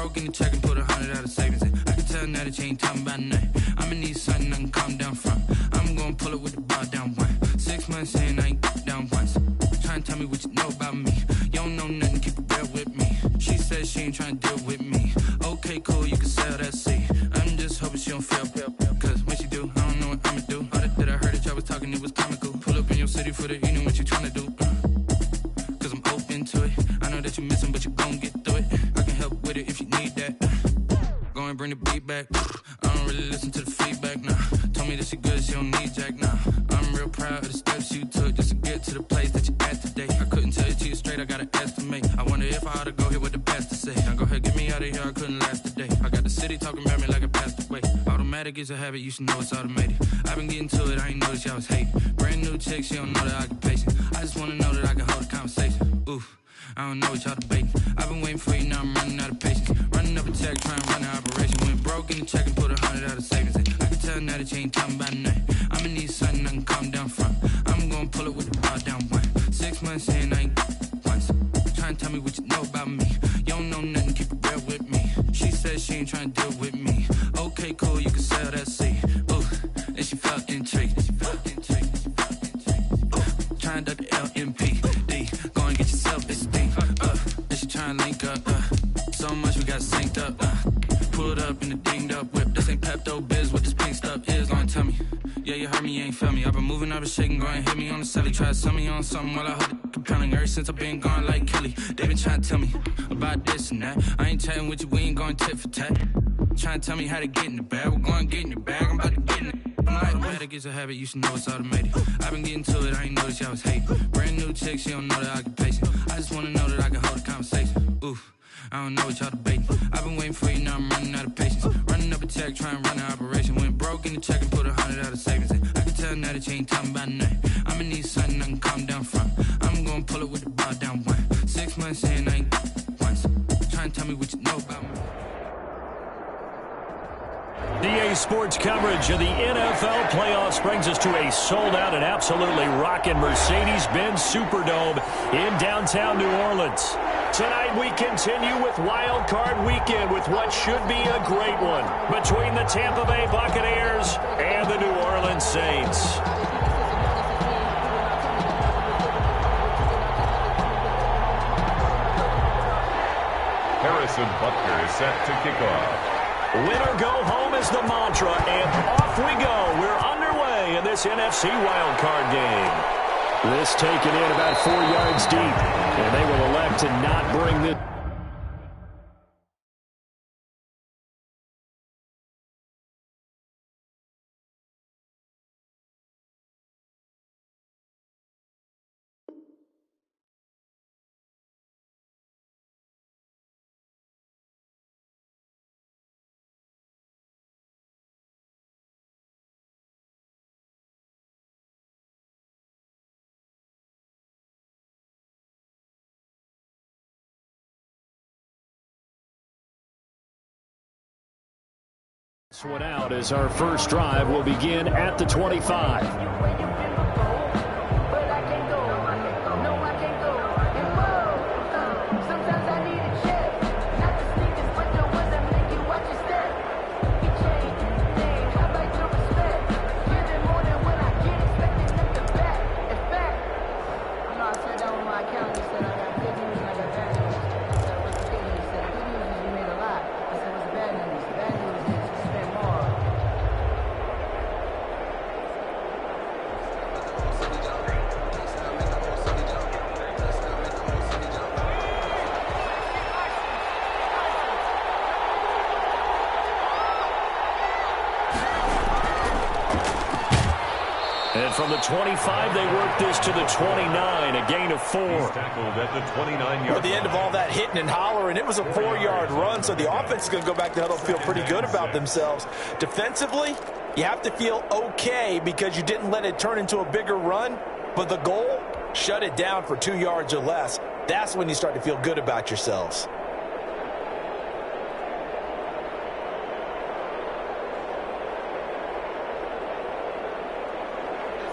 broke in the check and put 100 out of savings in. I can tell now that you ain't talking about nothing. I'ma need something I can calm down from. I'm gonna pull it with the bar down one. 6 months in, I ain't down once. Trying to tell me what you know about me. You don't know nothing, keep it real with me. She says she ain't trying to deal with me. Okay, cool, you can sell that seat. I'm just hoping she don't feel. Cause when she do, I don't know what I'ma do. All that I heard that y'all was talking, it was comical. Pull up in your city for the evening, what you trying to do? Cause I'm open to it. I know that you missing, but you gon' get through it. I can help with it if you need that. Go and bring the beat back. I don't really listen to the feedback, nah. Told me that she good, she don't need jack, nah. I'm real proud of the steps you took just to get to the place that you at today. I couldn't tell it to you straight, I gotta estimate. I wonder if I ought to go here with the best to say. Now go ahead, get me out of here, I couldn't last today. I got the city talking about me like I passed away. Automatic is a habit, you should know it's automated. I've been getting to it, I ain't noticed y'all was hating. Brand new chick, she don't know the occupation. I just wanna know that I can hold a conversation. Oof, I don't know what y'all debating. I've been waiting for you, now I'm running out of patience. Running up a check, trying to run an operation. Went broke in the check and put 100 out of savings in. I can tell now that you ain't talking about nothing. I'ma need something I can calm down from. I'm gonna pull it with the bar down one. 6 months in, I ain't once. Trying to tell me what you know about me. You don't know nothing, keep it real with me. She says she ain't trying to deal with me. Okay, cool, you can sell that seat. Ooh, and she felt intrigued. Trying to duck the LMPD. Go and get yourself this thing. And she trying to link up. So much we got synced up. Pulled up in the dinged up whip. This ain't Pepto Biz, what this pink stuff is. Gonna tell me. Yeah, you heard me, you ain't felt me. I've been moving, I've been shaking, go and hit me on the celly. Try to sell me on something while I hold it compelling. Ever since I've been gone like Kelly, they been trying to tell me about this and that. I ain't chatting with you, we ain't going tit for tat. Trying to tell me how to get in the bag. We're going to get in your bag, I'm about to get in it. I'm like, automatic is a habit, you should know it's automated. I've been getting to it, I ain't noticed y'all was hating. Brand new chick, she don't know the occupation. I just wanna know that I can hold a conversation. Oof, I don't know what y'all debating. I've been waiting for you, now I'm running out of patience. Running up a check, trying to run an operation. Went broke in the check and put 100 out of savings in. I can tell now that you ain't talking about nothing. I'ma need something I can calm down from. I'm gonna pull it with the bar down one. 6 months in, I ain't once. Trying to tell me what you know about me. DA Sports coverage of the NFL playoffs brings us to a sold-out and absolutely rocking Mercedes-Benz Superdome in downtown New Orleans. Tonight we continue with Wild Card Weekend with what should be a great one between the Tampa Bay Buccaneers and the New Orleans Saints. Harrison Butker is set to kick off. Winner go home is the mantra, and off we go. We're underway in this NFC wildcard game. This taken in about 4 yards deep, and they will elect to not bring this. This one out as our first drive will begin at the 25. And from the 25, they work this to the 29, a gain of 4. He's tackled at the 29-yard line. At the end of all that hitting and hollering, it was a 4-yard run, so the offense is going to go back to huddle, feel pretty good about themselves. Defensively, you have to feel okay because you didn't let it turn into a bigger run, but the goal, shut it down for 2 yards or less. That's when you start to feel good about yourselves.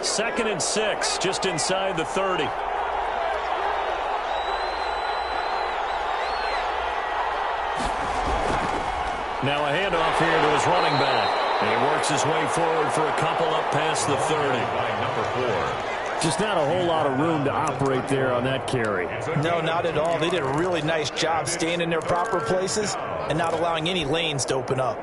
Second and 6, just inside the 30. Now a handoff here to his running back. And he works his way forward for a couple up past the 30. By number 4. Just not a whole lot of room to operate there on that carry. No, not at all. They did a really nice job staying in their proper places and not allowing any lanes to open up.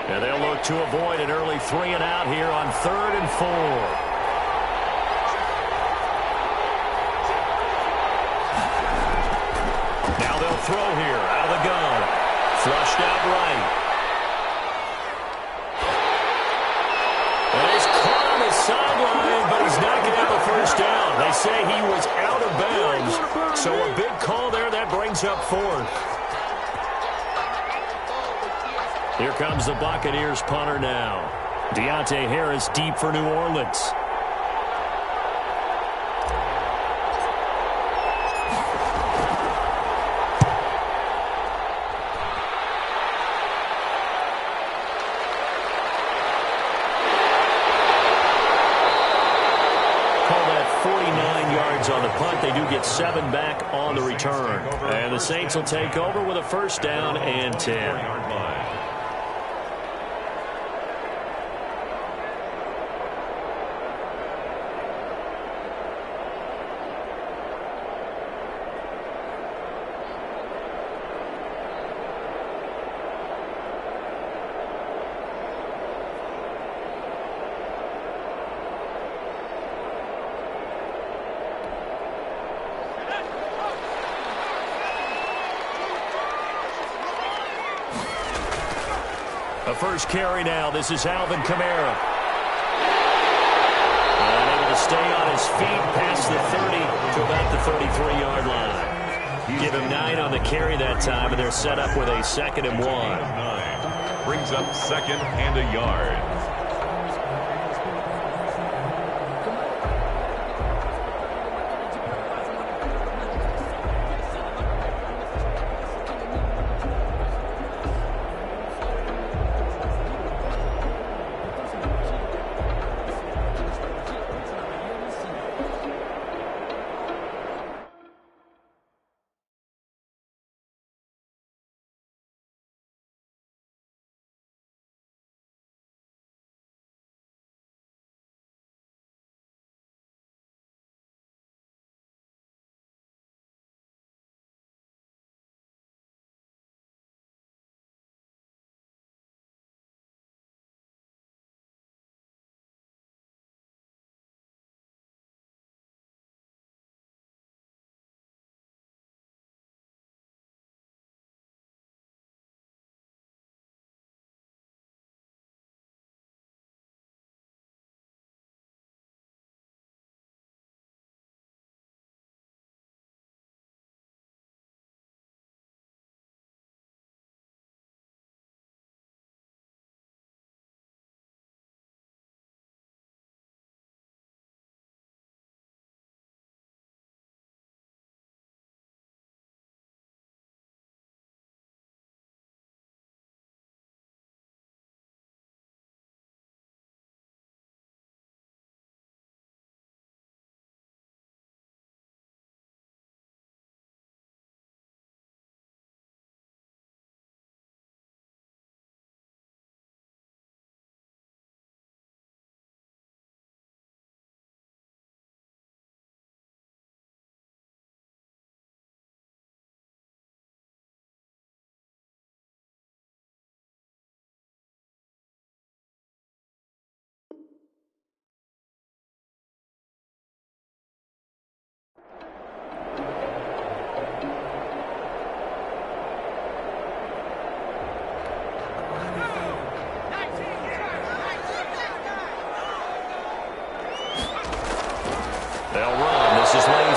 And they'll look to avoid an early 3 and out here on 3rd and 4. Now they'll throw here out of the gun. Flushed out right. And he's caught on the sideline, but he's not going to have a first down. They say he was out of bounds. So a big call there that brings up 4th. Here comes the Buccaneers punter now. Deontay Harris deep for New Orleans. Call that 49 yards on the punt. They do get 7 back on the return. And the Saints will take over with a first down and 10. A first carry now. This is Alvin Kamara. And able to stay on his feet past the 30 to about the 33-yard line. Give him 9 on the carry that time, and they're set up with a 2nd and 1. 9 brings up 2nd and a yard.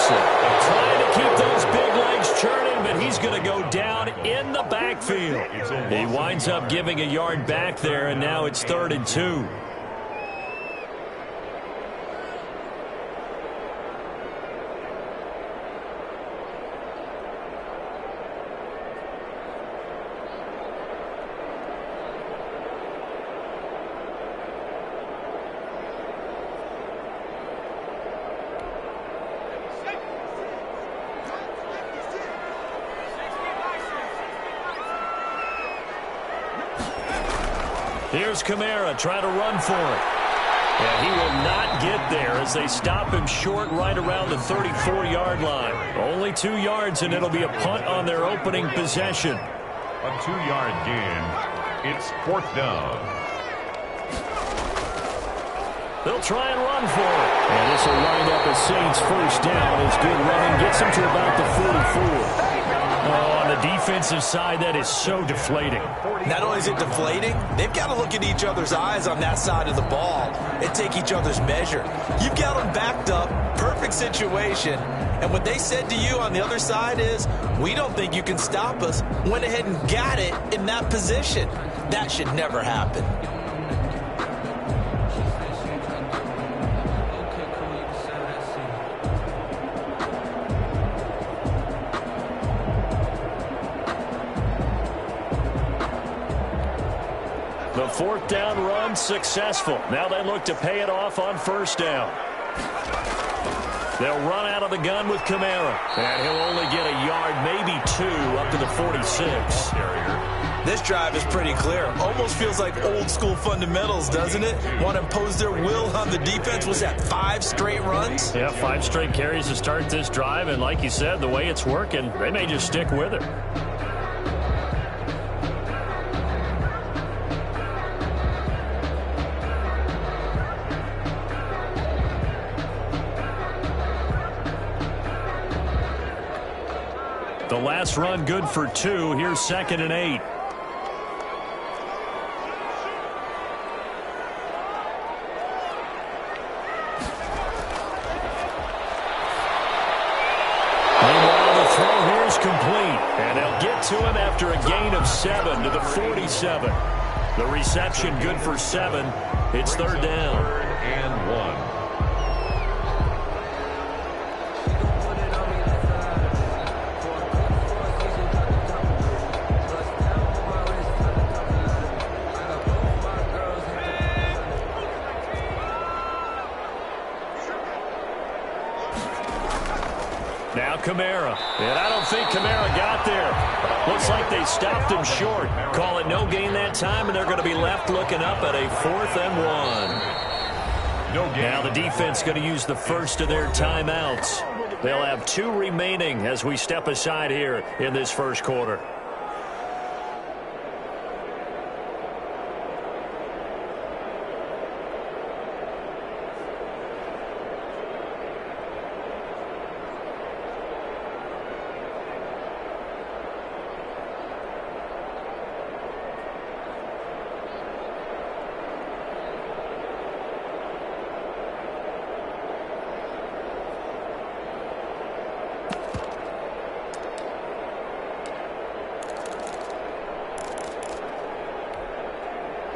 Trying to keep those big legs churning, but he's going to go down in the backfield. He winds up giving a yard back there, and now it's 3rd and 2. Here's Kamara trying to run for it. And he will not get there as they stop him short right around the 34-yard line. Only 2 yards, and it'll be a punt on their opening possession. A 2-yard gain. It's 4th down. They'll try and run for it. And this will wind up as Saints first down as good running gets them to about the 44. Oh, on the defensive side, that is so deflating. Not only is it deflating, they've got to look at each other's eyes on that side of the ball and take each other's measure. You've got them backed up, perfect situation, and what they said to you on the other side is, we don't think you can stop us. Went ahead and got it in that position. That should never happen. The 4th down run successful. Now they look to pay it off on 1st down. They'll run out of the gun with Kamara. And he'll only get a yard, maybe 2, up to the 46. This drive is pretty clear. Almost feels like old school fundamentals, doesn't it? Want to impose their will on the defense. Was that 5 straight runs? Yeah, 5 straight carries to start this drive. And like you said, the way it's working, they may just stick with it. The last run good for 2. Here's 2nd and 8. Meanwhile, the throw here is complete. And they'll get to him after a gain of 7 to the 47. The reception good for 7. It's 3rd down. 3rd and 1. Now Kamara. And I don't think Kamara got there. Looks like they stopped him short. Call it no gain that time, and they're going to be left looking up at a 4th and 1. No gain. Now the defense going to use the first of their timeouts. They'll have 2 remaining as we step aside here in this first quarter.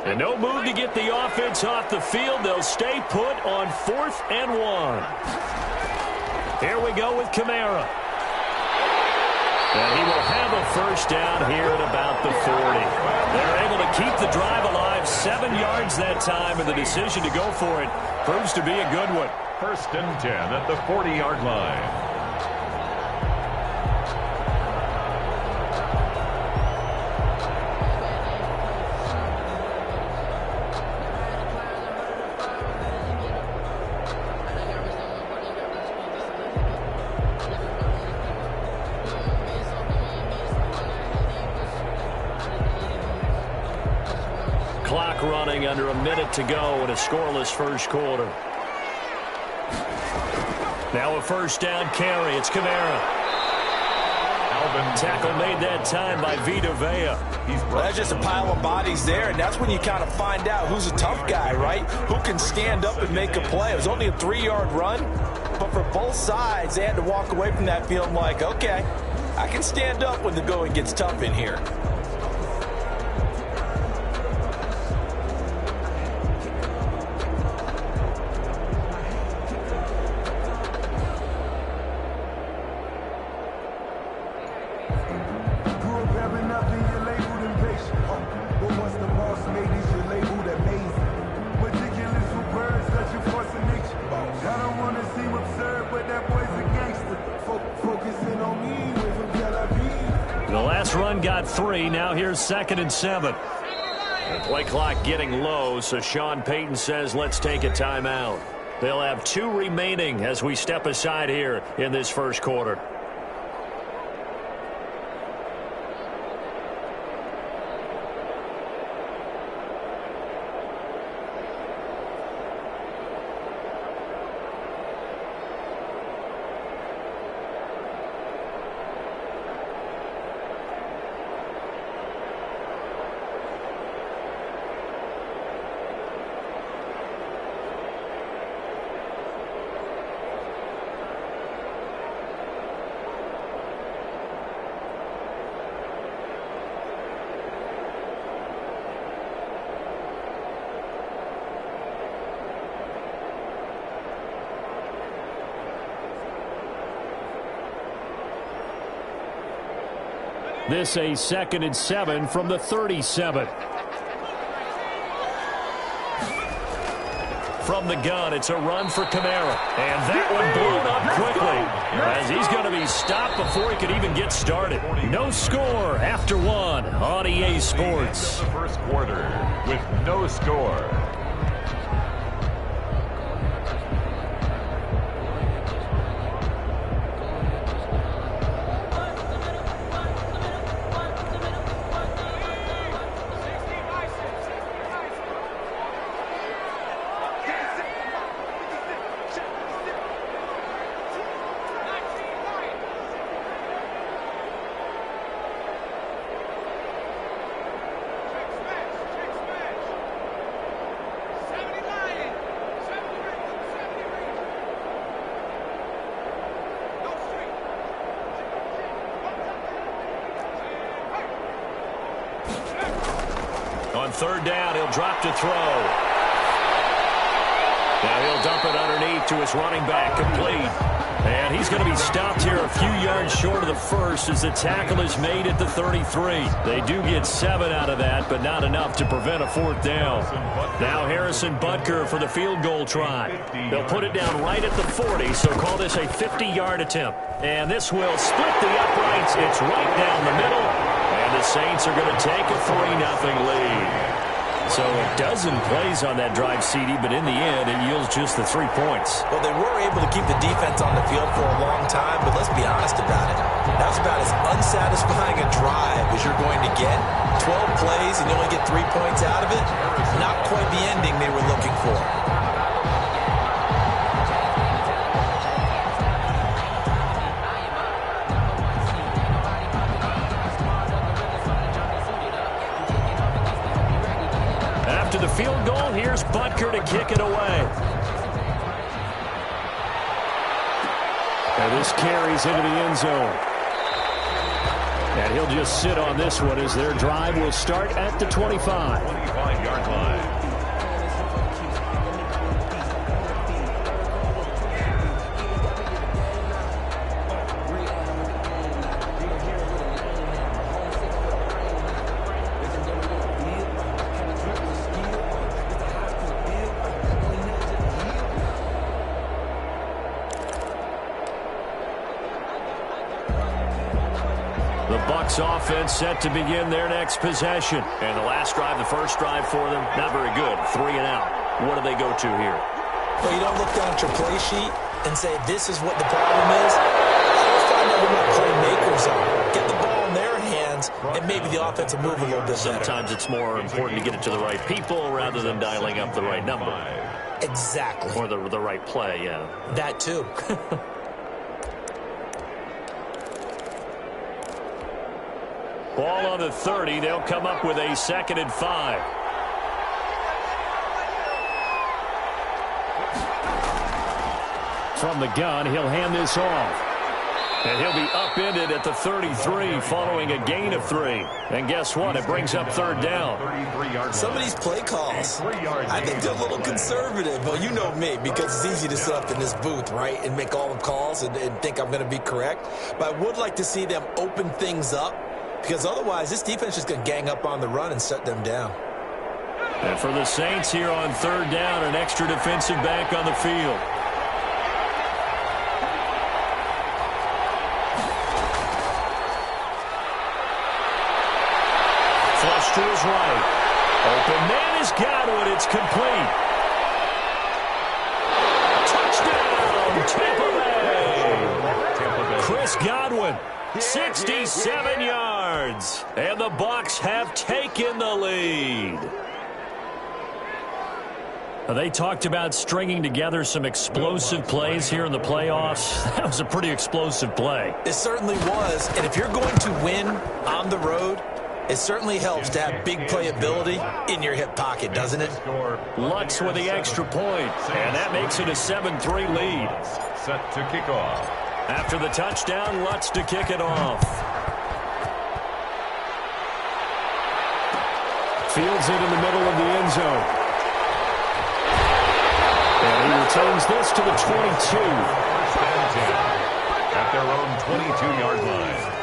And no move to get the offense off the field. They'll stay put on 4th and 1. Here we go with Kamara. And he will have a first down here at about the 40. They're able to keep the drive alive. 7 yards that time, and the decision to go for it proves to be a good one. 1st and 10 at the 40-yard line. Clock running under a minute to go in a scoreless first quarter. Now a first down carry. It's Kamara. Tackle made that time by Vita Vea. Well, that's just a pile of bodies there, and that's when you kind of find out who's a tough guy, right? Who can stand up and make a play. It was only a 3-yard run, but for both sides, they had to walk away from that feeling like, okay, I can stand up when the going gets tough in here. The last run got 3. Now here's 2nd and 7. Play clock getting low, so Sean Payton says let's take a timeout. They'll have 2 remaining as we step aside here in this first quarter. This a 2nd and 7 from the 37. From the gun, it's a run for Kamara. And that one blown up quickly as he's going to be stopped before he could even get started. No score after 1 on EA Sports. The first quarter with no score. On 3rd down, he'll drop to throw. Now he'll dump it underneath to his running back, complete. And he's going to be stopped here a few yards short of the first as the tackle is made at the 33. They do get 7 out of that, but not enough to prevent a 4th down. Now Harrison Butker for the field goal try. They'll put it down right at the 40, so call this a 50-yard attempt. And this will split the uprights. It's right down the middle. And the Saints are going to take a 3-0 lead. So a dozen plays on that drive, CD, but in the end, it yields just the 3 points. Well, they were able to keep the defense on the field for a long time, but let's be honest about it. That was about as unsatisfying a drive as you're going to get. 12 plays and you only get 3 points out of it. Not quite the ending they were looking for. After the field goal, here's Butker to kick it away. And this carries into the end zone. And he'll just sit on this one as their drive will start at the 25. 25-yard line. Offense set to begin their next possession. And the last drive, the first drive for them, not very good. 3 and out. What do they go to here? Well, you don't look down at your play sheet and say, this is what the problem is. Let's find out who my playmakers are. Get the ball in their hands, and maybe the offense will move a little bit better. Sometimes it's more important to get it to the right people rather than dialing up the right number. Exactly. Or the right play, yeah. That too. Ball on the 30. They'll come up with a 2nd and 5. From the gun, he'll hand this off. And he'll be upended at the 33 following a gain of 3. And guess what? It brings up 3rd down. Some of these play calls, I think they're a little conservative. Well, you know me, because it's easy to sit up in this booth, right, and make all the calls and think I'm going to be correct. But I would like to see them open things up, because otherwise this defense is going to gang up on the run and shut them down. And for the Saints here on 3rd down, an extra defensive back on the field. Flush to his right. The man is Godwin. It's complete. Touchdown, Tampa Bay. Chris Godwin, 67 yards. And the Bucs have taken the lead. They talked about stringing together some explosive plays here in the playoffs. That was a pretty explosive play. It certainly was. And if you're going to win on the road, it certainly helps to have big playability in your hip pocket, doesn't it? Lutz with the extra point, and that makes it a 7-3 lead. Set to kick off. After the touchdown, Lutz to kick it off. Fields it in the middle of the end zone. And he returns this to the 22. First and 10 at their own 22-yard line.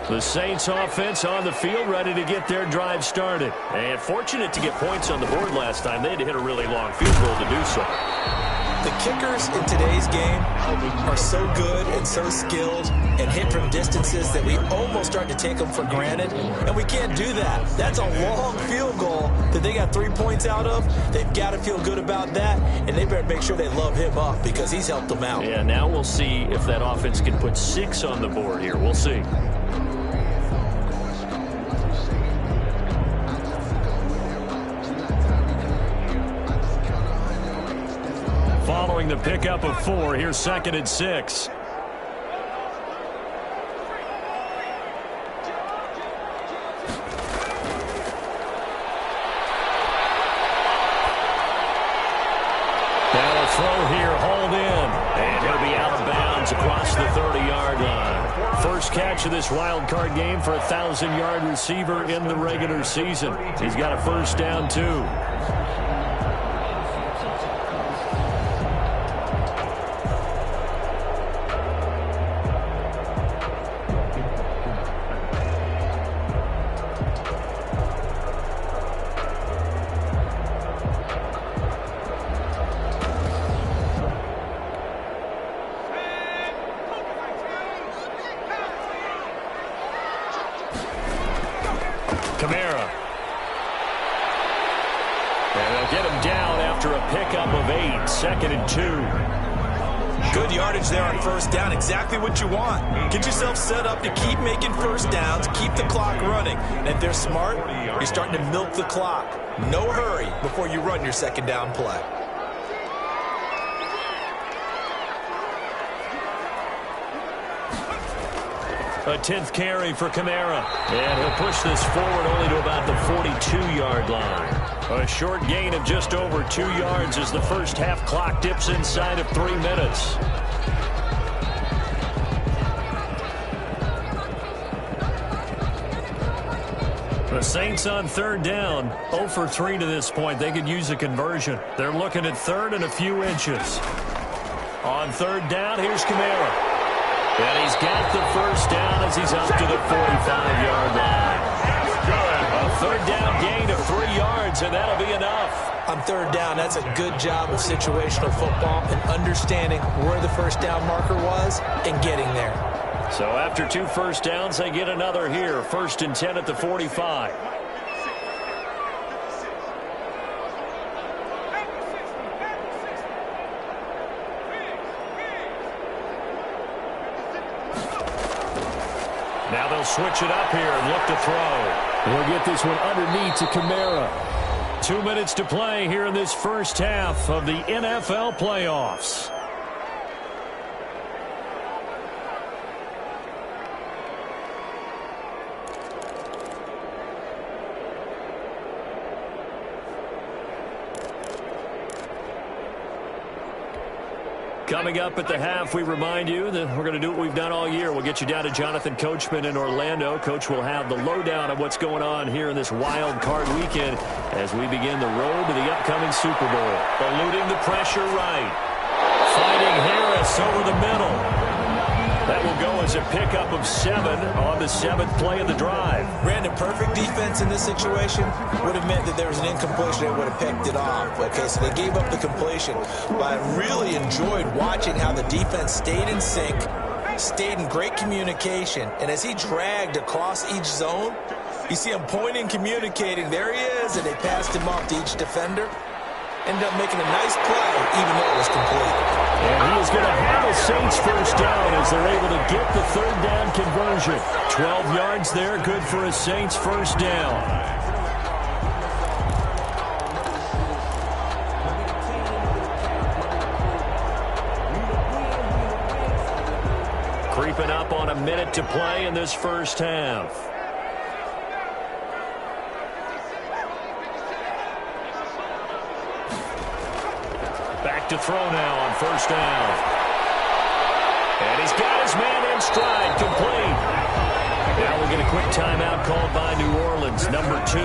The Saints offense on the field, ready to get their drive started. And fortunate to get points on the board last time. They had to hit a really long field goal to do so. The kickers in today's game are so good and so skilled and hit from distances that we almost start to take them for granted. And we can't do that. That's a long field goal that they got 3 points out of. They've got to feel good about that. And they better make sure they love him up because he's helped them out. Yeah, now we'll see if that offense can put 6 on the board here. We'll see. Following the pickup of 4, here's 2nd and 6. Now a throw here, hauled in. And he'll be out of bounds across the 30-yard line. First catch of this wild card game for a 1,000-yard receiver in the regular season. He's got a first down, too. Kamara. And they'll get him down after a pickup of 8. 2nd and 2. Good yardage there on first down. Exactly what you want. Get yourself set up to keep making first downs, keep the clock running. And if they're smart, you're starting to milk the clock. No hurry before you run your second down play. A 10th carry for Kamara. And he'll push this forward only to about the 42-yard line. A short gain of just over 2 yards as the first half clock dips inside of 3 minutes. The Saints on third down, 0 for 3 to this point. They could use a conversion. They're looking at third and a few inches. On third down, here's Kamara. And he's got the first down as he's up to the 45-yard line. A third down gain of 3 yards, and that'll be enough. On third down, that's a good job of situational football and understanding where the first down marker was and getting there. So after 2 first downs, they get another here. 1st and 10 at the 45. Now they'll switch it up here and look to throw. We'll get this one underneath to Kamara. 2 minutes to play here in this first half of the NFL playoffs. Coming up at the half, we remind you that we're going to do what we've done all year. We'll get you down to Jonathan Coachman in Orlando. Coach will have the lowdown of what's going on here in this wild card weekend as we begin the road to the upcoming Super Bowl. Eluding the pressure right. Finding Harris over the middle. That will go as a pickup of 7 on the 7th play of the drive. Brandon, perfect defense in this situation would have meant that there was an incompletion. They would have picked it off. Okay, so they gave up the completion. But I really enjoyed watching how the defense stayed in sync, stayed in great communication. And as he dragged across each zone, you see him pointing, communicating. There he is, and they passed him off to each defender. Ended up making a nice play, even though it was complete. And he is going to have a Saints first down as they're able to get the third down conversion. 12 yards there, good for a Saints first down. Creeping up on a minute to play in this first half. Back to throw now on first down. And he's got his man in stride, complete. Now we'll get a quick timeout called by New Orleans, number 2.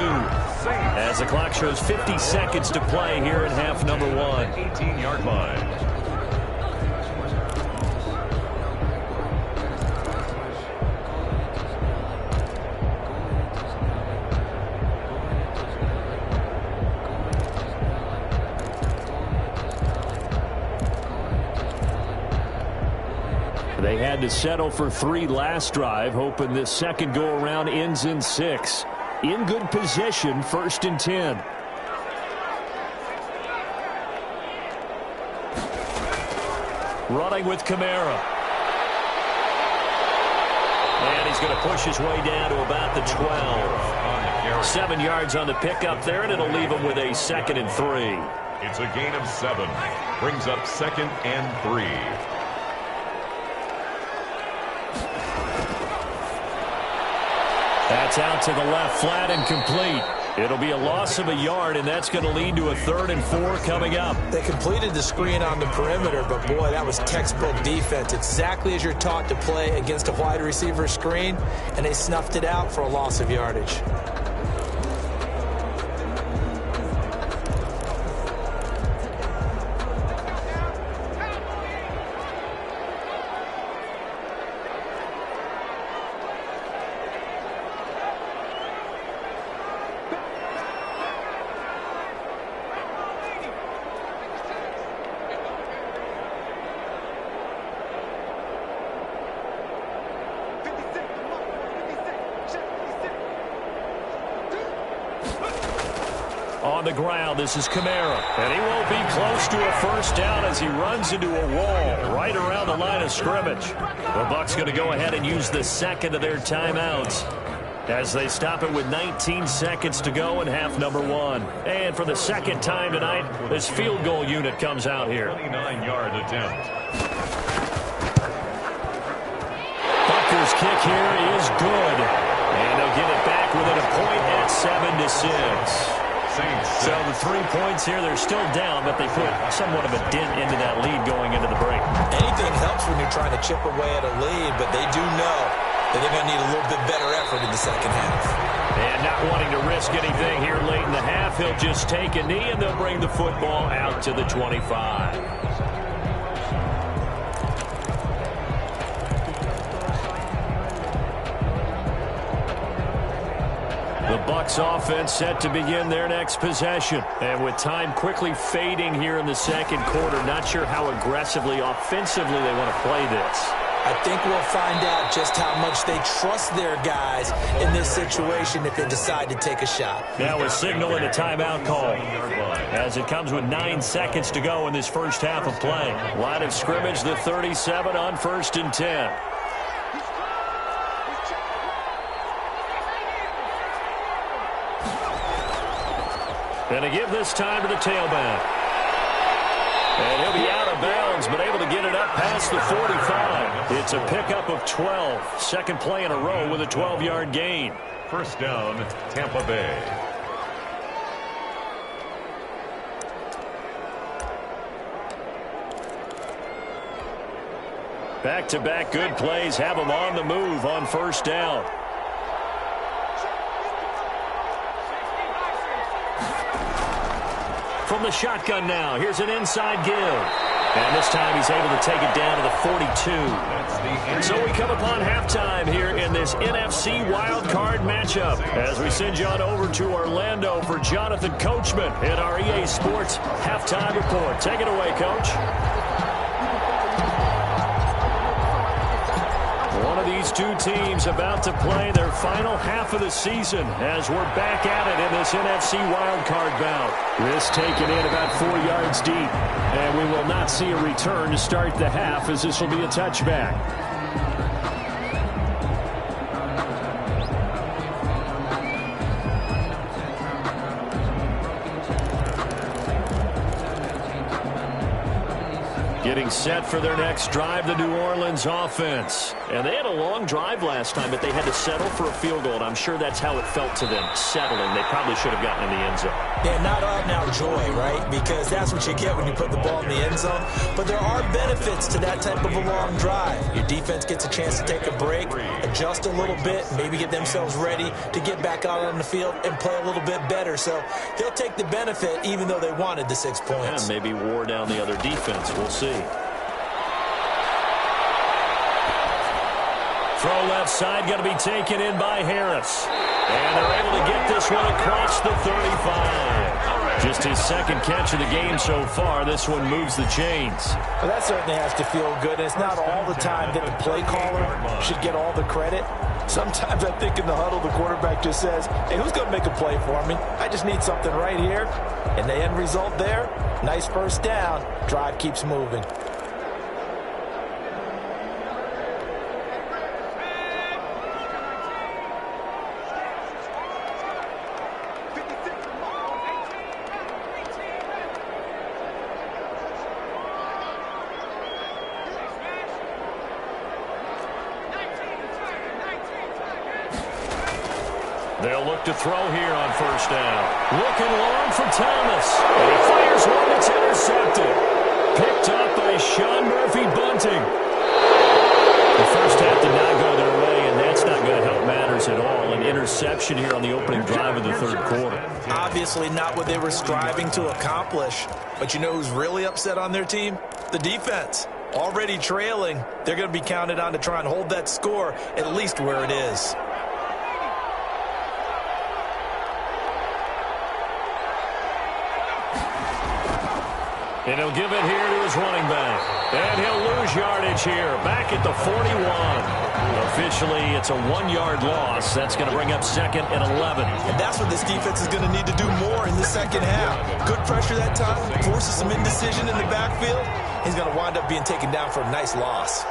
As the clock shows 50 seconds to play here in half number 1. 18-yard line. They had to settle for 3 last drive, hoping this second go-around ends in 6. In good position, 1st and 10. Running with Kamara. And he's going to push his way down to about the 12. 7 yards on the pickup there, and it'll leave him with a 2nd and 3. It's a gain of 7. Brings up 2nd and 3. That's out to the left, flat and complete. It'll be a loss of a yard, and that's going to lead to a 3rd and 4 coming up. They completed the screen on the perimeter, but boy, that was textbook defense. Exactly as you're taught to play against a wide receiver screen, and they snuffed it out for a loss of yardage. On the ground, this is Kamara. And he won't be close to a first down as he runs into a wall right around the line of scrimmage. The Bucs going to go ahead and use the 2nd of their timeouts as they stop it with 19 seconds to go in half number 1. And for the 2nd time tonight, this field goal unit comes out here. 29-yard attempt. Bucker's kick here is good. And they'll get it back within a point at 7-6. So the 3 points here, they're still down, but they put somewhat of a dent into that lead going into the break. Anything helps when you're trying to chip away at a lead, but they do know that they're going to need a little bit better effort in the second half. And not wanting to risk anything here late in the half, he'll just take a knee, and they'll bring the football out to the 25. The Bucs offense set to begin their next possession. And with time quickly fading here in the second quarter, not sure how aggressively, offensively they want to play this. I think we'll find out just how much they trust their guys in this situation if they decide to take a shot. Now we're signaling a timeout call as it comes with 9 seconds to go in this first half of play. Line of scrimmage, the 37 on 1st and 10. And to give this time to the tailback. And he'll be out of bounds, but able to get it up past the 45. It's a pickup of 12. Second play in a row with a 12-yard gain. First down, Tampa Bay. Back-to-back good plays have them on the move on first down. From the shotgun now, here's an inside give. And this time he's able to take it down to the 42. So we come upon halftime here in this NFC wildcard matchup as we send you on over to Orlando for Jonathan Coachman in our EA Sports halftime report. Take it away, Coach. One of these two teams about to play their final half of the season as we're back at it in this NFC wildcard bout. This taken in about 4 yards deep, and we will not see a return to start the half as this will be a touchback. Getting set for their next drive, the New Orleans offense. And they had a long drive last time, but they had to settle for a field goal, and I'm sure that's how it felt to them, settling. They probably should have gotten in the end zone. Yeah, not out-and-out joy, right? Because that's what you get when you put the ball in the end zone. But there are benefits to that type of a long drive. Your defense gets a chance to take a break, adjust a little bit, maybe get themselves ready to get back out on the field and play a little bit better. So they'll take the benefit even though they wanted the 6 points. And maybe wore down the other defense. We'll see. Throw left side, going to be taken in by Harris. And they're able to get this one across the 35. Just his second catch of the game so far. This one moves the chains. Well, that certainly has to feel good. And it's not all the time that the play caller should get all the credit. Sometimes I think in the huddle, the quarterback just says, hey, who's going to make a play for me? I just need something right here. And the end result there, nice first down. Drive keeps moving. They'll look to throw here on first down. Looking long for Thomas. And he fires one that's intercepted. Picked up by Sean Murphy-Bunting. The first half did not go their way, and that's not going to help matters at all. An interception here on the opening drive of the third quarter. Obviously not what they were striving to accomplish. But you know who's really upset on their team? The defense. Already trailing. They're going to be counted on to try and hold that score at least where it is. And he'll give it here to his running back. And he'll lose yardage here, back at the 41. Officially, it's a 1-yard loss. That's going to bring up 2nd and 11. And that's what this defense is going to need to do more in the second half. Good pressure that time, forces some indecision in the backfield. He's going to wind up being taken down for a nice loss.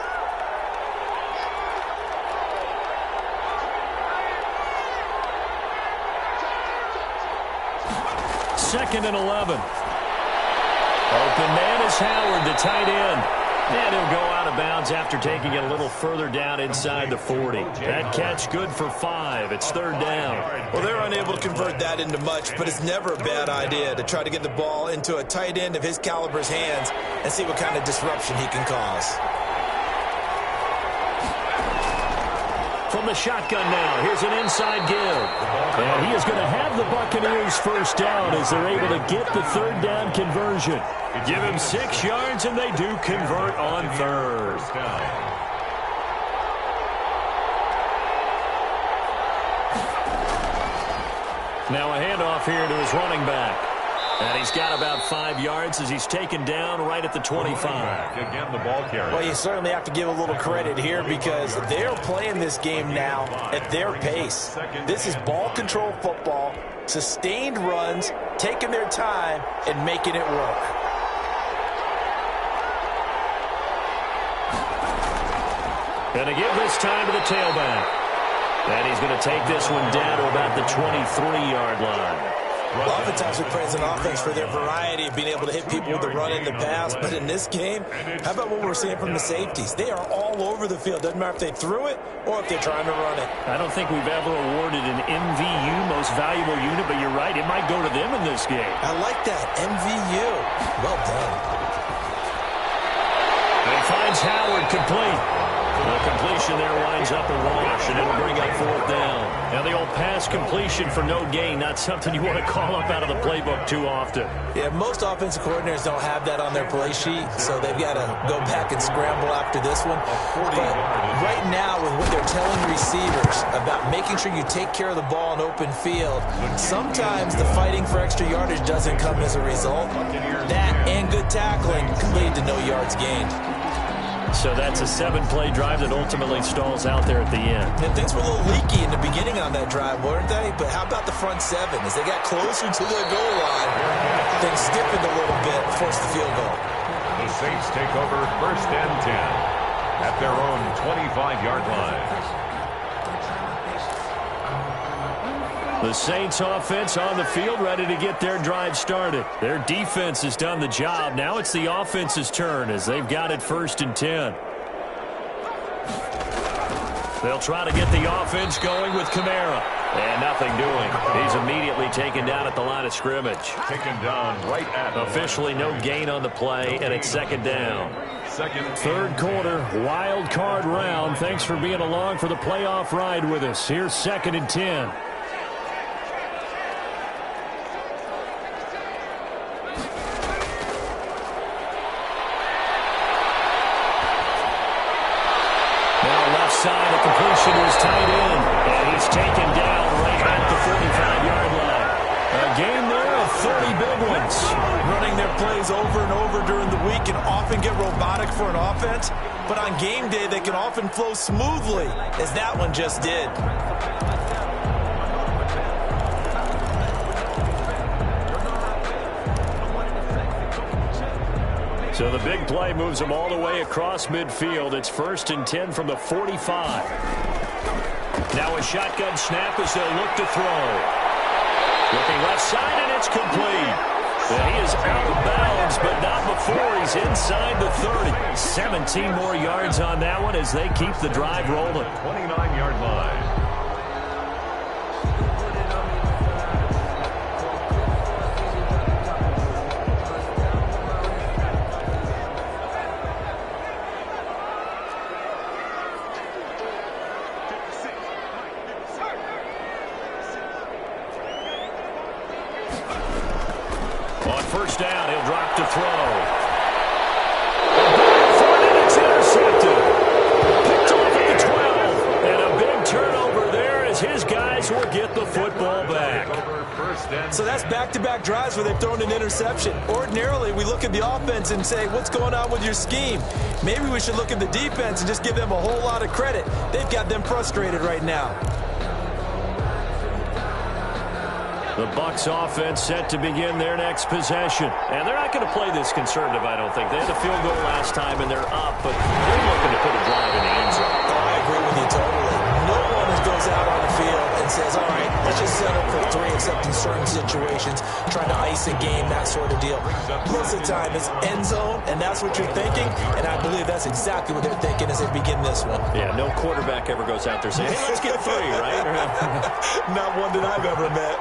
Second and 11. Open man is Howard, the tight end. And he'll go out of bounds after taking it a little further down inside the 40. That catch good for 5. It's third down. Well, they're unable to convert that into much, but it's never a bad idea to try to get the ball into a tight end of his caliber's hands and see what kind of disruption he can cause. From the shotgun now, here's an inside give. And he is going to have the Buccaneers first down as they're able to get the third down conversion. Give him 6 yards, and they do convert on third. Now a handoff here to his running back. And he's got about 5 yards as he's taken down right at the 25. Again, the ball carrier. Well, you certainly have to give a little credit here because they're playing this game now at their pace. This is ball control football, sustained runs, taking their time, and making it work. And to give this time to the tailback. And he's going to take this one down to about the 23-yard line. Well, oftentimes we praise an offense for their variety of being able to hit people with the run and the pass. But in this game, how about what we're seeing from the safeties? They are all over the field. Doesn't matter if they threw it or if they're trying to run it. I don't think we've ever awarded an MVU, most valuable unit, but you're right. It might go to them in this game. I like that. MVU. Well done. And he finds Howard complete. The completion there winds up a wash, and it'll bring up fourth down. Now the old pass pass completion for no gain, not something you want to call up out of the playbook too often. Yeah, most offensive coordinators don't have that on their play sheet, so they've got to go back and scramble after this one. But right now, with what they're telling receivers about making sure you take care of the ball in open field, sometimes the fighting for extra yardage doesn't come as a result. That and good tackling can lead to no yards gained. So that's a 7-play drive that ultimately stalls out there at the end. And things were a little leaky in the beginning on that drive, weren't they? But how about the front seven? As they got closer to the goal line, things stiffened a little bit, forced the field goal. The Saints take over 1st and 10 at their own 25-yard line. The Saints offense on the field, ready to get their drive started. Their defense has done the job. Now it's the offense's turn as they've got it 1st and 10. They'll try to get the offense going with Kamara. And nothing doing. He's immediately taken down at the line of scrimmage. Taken down right at Officially no gain on the play, and it's 2nd down. 3rd quarter, wild card round. Thanks for being along for the playoff ride with us. Here's 2nd and 10. Side, the completion was tight end, and he's taken down right at the 45-yard line. A game there of 30 big ones. Running their plays over and over during the week can often get robotic for an offense, but on game day they can often flow smoothly, as that one just did. So the big play moves them all the way across midfield. It's 1st and 10 from the 45. Now a shotgun snap as they'll look to throw. Looking left side, and it's complete. And he is out of bounds, but not before he's inside the 30. 17 more yards on that one as they keep the drive rolling. 29-yard line. On 1st down, he'll drop to throw. And it's intercepted. Picked off at the 12. And a big turnover there as his guys will get the football back. So that's back-to-back drives where they've thrown an interception. Ordinarily, we look at the offense and say, what's going on with your scheme? Maybe we should look at the defense and just give them a whole lot of credit. They've got them frustrated right now. The Bucs offense set to begin their next possession. And they're not going to play this conservative, I don't think. They had a field goal last time, and they're up, but they're looking to put a drive in the end zone. Oh, I agree with you totally. No one goes out on the field and says, all right, let's just settle for 3, except in certain situations, trying to ice a game, that sort of deal. Most of the time, it's end zone, and that's what you're thinking, and I believe that's exactly what they're thinking as they begin this one. Yeah, no quarterback ever goes out there saying, hey, let's get 3, right? Not one that I've ever met.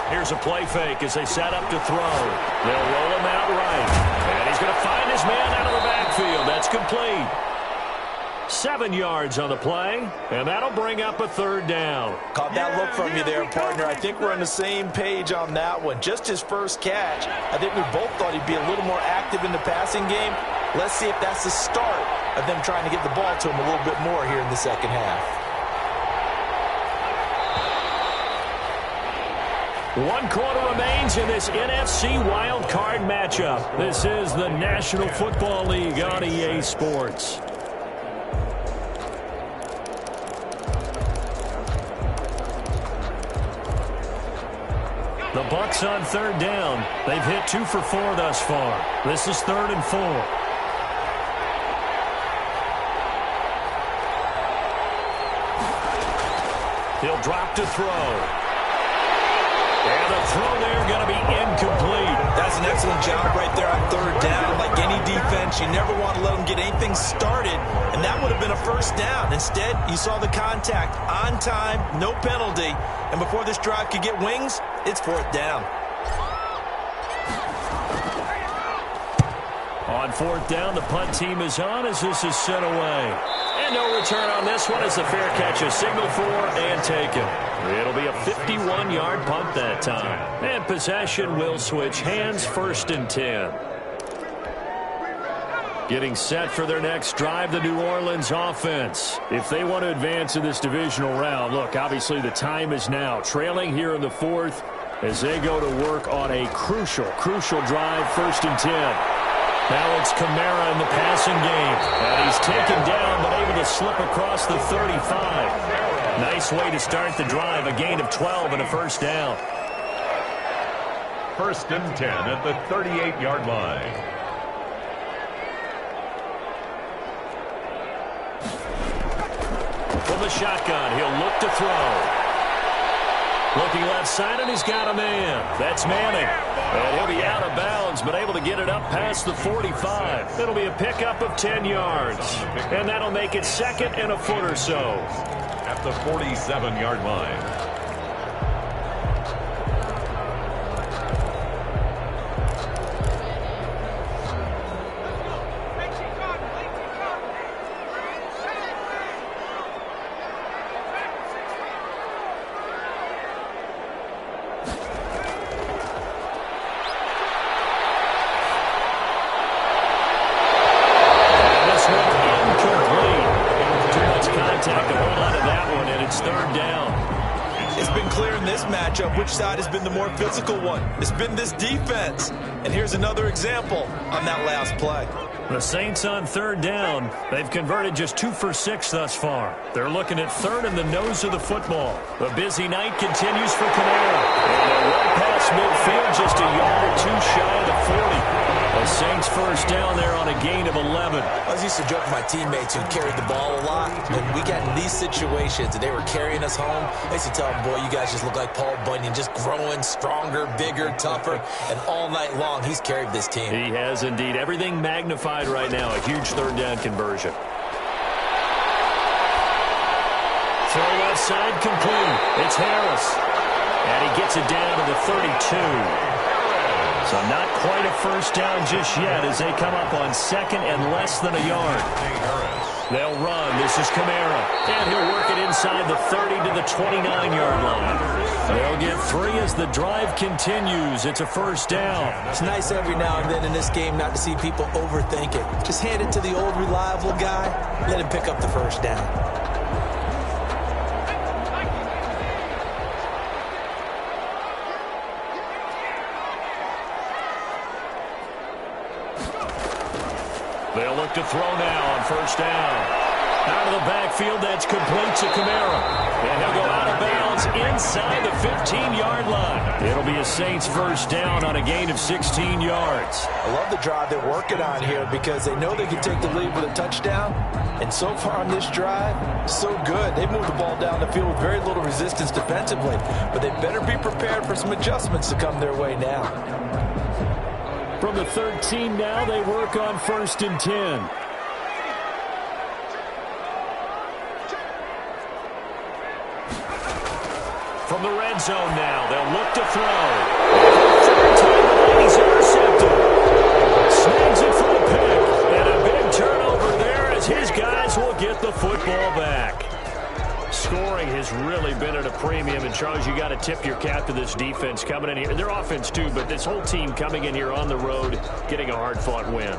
Here's a play fake as they set up to throw. They'll roll him out right. And he's going to find his man out of the backfield. That's complete. 7 yards on the play, and that'll bring up a 3rd down. Caught that look from you there, partner. I think we're on the same page on that one. Just his first catch. I think we both thought he'd be a little more active in the passing game. Let's see if that's the start of them trying to get the ball to him a little bit more here in the second half. 1 quarter remains in this NFC wild card matchup. This is the National Football League on EA Sports. The Bucs on 3rd down. They've hit 2 for 4 thus far. This is 3rd and 4. He'll drop to throw. And the throw there going to be incomplete. That's an excellent job right there on 3rd down. Like any defense, you never want to let them get anything started, and that would have been a 1st down. Instead, you saw the contact on time, no penalty, and before this drive could get wings, it's 4th down. On On fourth down, the punt team is on as this is sent away. And no return on this one as the fair catch is signaled for and taken. It'll be a 51-yard punt that time. And possession will switch hands, 1st and 10. Getting set for their next drive, the New Orleans offense. If they want to advance in this divisional round, look, obviously the time is now. Trailing here in the 4th as they go to work on a crucial drive, 1st and 10. Now it's Kamara in the passing game. And he's taken down but able to slip across the 35. Nice way to start the drive. A gain of 12 and a 1st down. 1st and 10 at the 38-yard line. From the shotgun, he'll look to throw. Looking left side, and he's got a man. That's Manning. And he'll be out of bounds, but able to get it up past the 45. It'll be a pickup of 10 yards. And that'll make it 2nd and a foot or so. At the 47-yard line. Which side has been the more physical one? It's been this defense. And here's another example on that last play. The Saints on 3rd down. They've converted just 2 for 6 thus far. They're looking at 3rd in the nose of the football. The busy night continues for Kamara. And a run past midfield, just a yard or 2 shy of the 40. The Saints 1st down there on a gain of 11. I was used to joke with my teammates who carried the ball a lot. When we got in these situations and they were carrying us home, I used to tell them, boy, you guys just look like Paul Bunyan, just growing stronger, bigger, tougher. And all night long, he's carried this team. He has indeed. Everything magnified right now. A huge 3rd down conversion. Throw left side complete. It's Harris. And he gets it down to the 32. So not quite a 1st down just yet as they come up on 2nd and less than a yard. They'll run. This is Kamara. And he'll work it inside the 30 to the 29-yard line. They'll get 3 as the drive continues. It's a 1st down. It's nice every now and then in this game not to see people overthink it. Just hand it to the old reliable guy. Let him pick up the 1st down. They'll look to throw now on 1st down. Out of the backfield, that's complete to Kamara. And he'll go out of bounds inside the 15-yard line. It'll be a Saints 1st down on a gain of 16 yards. I love the drive they're working on here because they know they can take the lead with a touchdown. And so far on this drive, so good. They moved the ball down the field with very little resistance defensively. But they better be prepared for some adjustments to come their way now. From the 13 now, they work on 1st and 10. From the red zone now, they'll look to throw. Third time, he's intercepted. Snags it for the pick. And a big turnover there as his guys will get the football back. Scoring has really been at a premium, and Charles, you got to tip your cap to this defense coming in here. Their offense too, but this whole team coming in here on the road, getting a hard-fought win.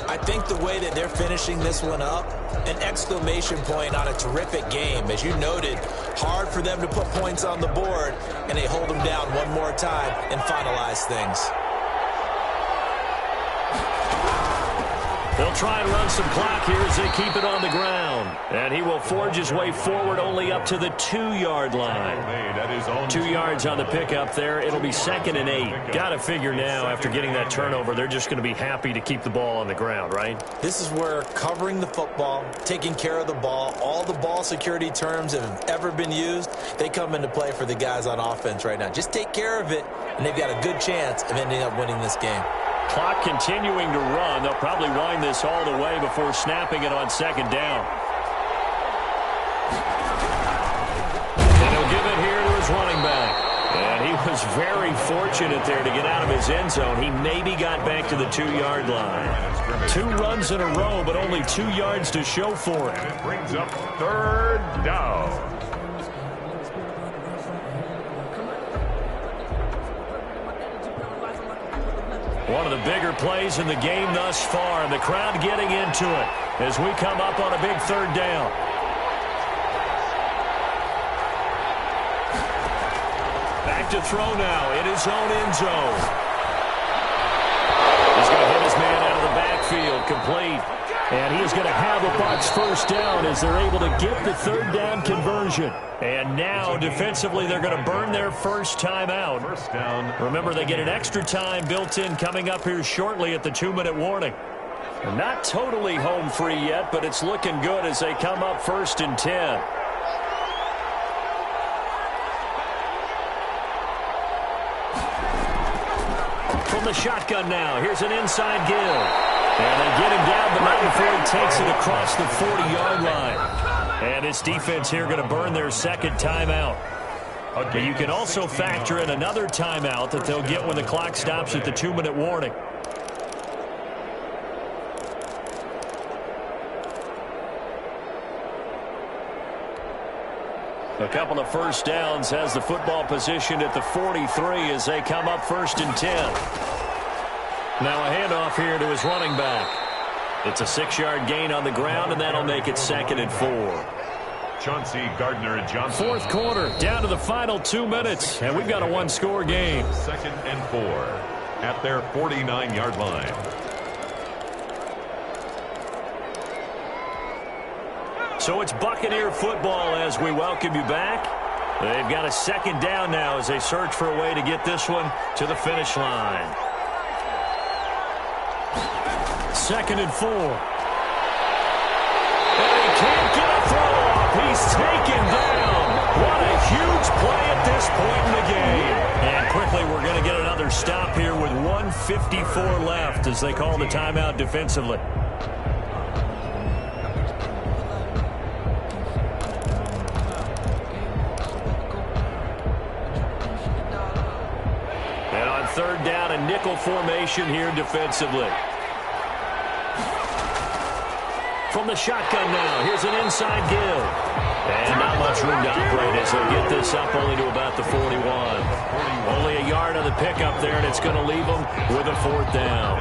I think the way that they're finishing this one up, an exclamation point on a terrific game. As you noted, hard for them to put points on the board, and they hold them down one more time and finalize things. They'll try and run some clock here as they keep it on the ground. And he will forge his way forward only up to the 2-yard line. 2 yards on the pickup there. It'll be 2nd and 8. Got to figure now after getting that turnover, they're just going to be happy to keep the ball on the ground, right? This is where covering the football, taking care of the ball, all the ball security terms that have ever been used, they come into play for the guys on offense right now. Just take care of it, and they've got a good chance of ending up winning this game. Clock continuing to run. They'll probably wind this all the way before snapping it on 2nd down. And he'll give it here to his running back. And he was was very fortunate there to get out of his end zone. He maybe got back to the 2-yard line. 2 runs in a row, but only 2 yards to show for it. And it brings up 3rd down. One of the bigger plays in the game thus far, and the crowd getting into it as we come up on a big 3rd down. Back to throw now in his own end zone. He's going to hit his man out of the backfield, complete. And he is going to have a Bucs 1st down as they're able to get the 3rd down conversion. And now, defensively, they're going to burn their first time out. 1st down. Remember, they get an extra time built in coming up here shortly at the 2-minute warning. They're not totally home free yet, but it's looking good as they come up 1st and 10. From the shotgun now, here's an inside give. And they get him down, but not before he takes it across the 40-yard line. And this defense here going to burn their 2nd timeout. But you can also factor in another timeout that they'll get when the clock stops at the 2-minute warning. A couple of 1st downs has the football positioned at the 43 as they come up 1st and 10. Now a handoff here to his running back. It's a 6-yard gain on the ground, and that'll make it 2nd and 4. Chauncey Gardner-Johnson. 4th quarter, down to the final 2 minutes, and we've got a 1-score game. 2nd and 4 at their 49-yard line. So it's Buccaneer football as we welcome you back. They've got a 2nd down now as they search for a way to get this one to the finish line. 2nd and 4. And he can't get a throw off. He's taken down. What a huge play at this point in the game. And quickly we're going to get another stop here with 1:54 left as they call the timeout defensively. And on 3rd down, a nickel formation here defensively. From the shotgun now, here's an inside give. And not much room to operate as they'll get this up only to about the 41. Only a yard on the pickup there, and it's going to leave them with a 4th down.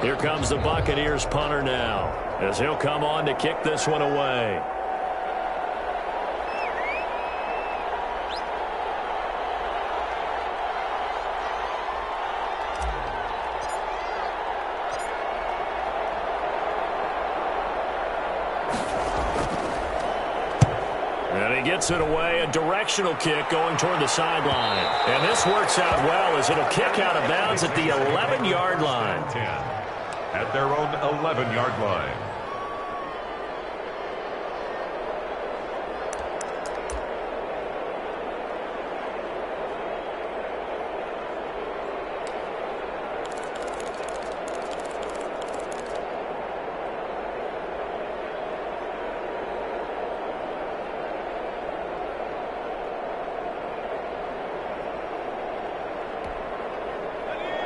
Here comes the Buccaneers punter now as he'll come on to kick this one away. Gets it away, a directional kick going toward the sideline. And this works out well as it'll kick out of bounds at the 11-yard line. 10 at their own 11-yard line.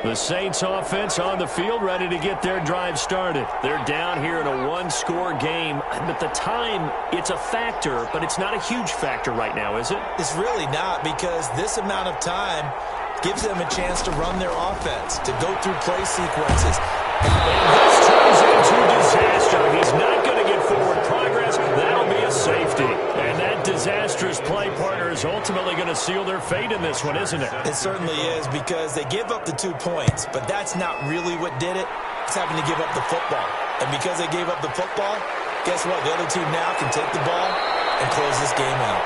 The Saints offense on the field ready to get their drive started. They're down here in a 1-score game. At the time, it's a factor, but it's not a huge factor right now, is it? It's really not, because this amount of time gives them a chance to run their offense, to go through play sequences. And this turns into disaster. He's not going to get forward progress. That'll be a safety. And that disastrous play partner is ultimately going to seal their fate in this one, isn't it? It certainly is, because they give up the 2 points, but that's not really what did it. It's having to give up the football. And because they gave up the football, guess what? The other team now can take the ball and close this game out.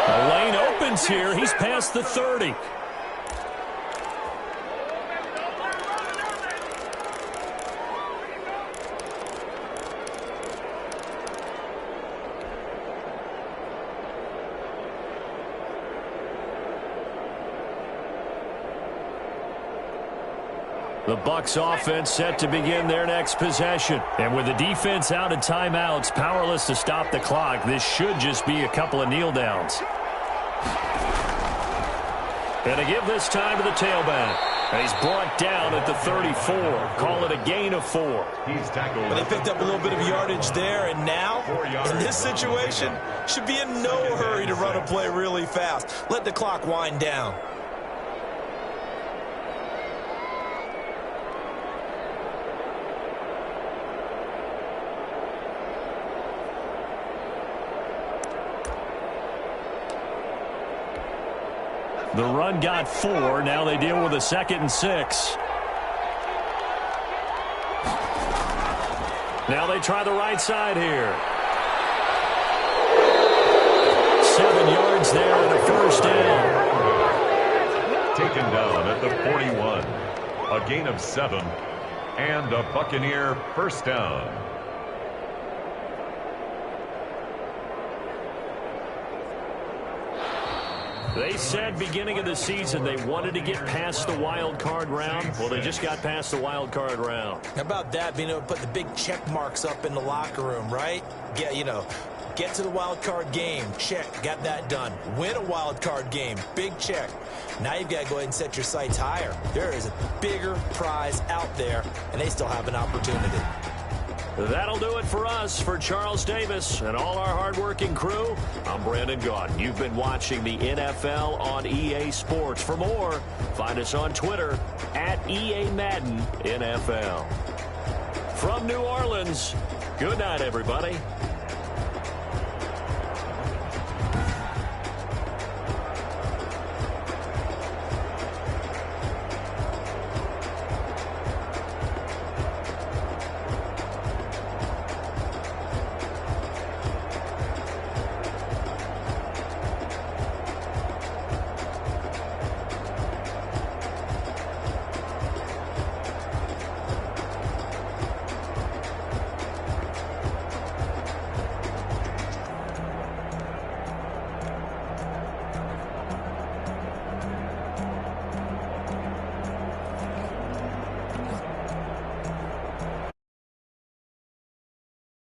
A lane opens here. He's past the 30. The Bucs offense set to begin their next possession. And with the defense out of timeouts, powerless to stop the clock, this should just be a couple of kneel downs. And to give this time to the tailback. And he's brought down at the 34. Call it a gain of 4. He's tackled. Well, they picked up a little bit of yardage there, and now, in this situation, should be in no hurry to run a play really fast. Let the clock wind down. The run got 4. Now they deal with a 2nd and 6. Now they try the right side here. 7 yards there and a first down. Taken down at the 41. A gain of 7. And a Buccaneer first down. They said beginning of the season they wanted to get past the wild card round. Well, they just got past the wild card round. How about that, being able to put the big check marks up in the locker room, right? Get to the wild card game. Check. Got that done. Win a wild card game. Big check. Now you've got to go ahead and set your sights higher. There is a bigger prize out there, and they still have an opportunity. That'll do it for us. For Charles Davis and all our hardworking crew, I'm Brandon Gaudin. You've been watching the NFL on EA Sports. For more, find us on Twitter at EA Madden NFL. From New Orleans, good night, everybody.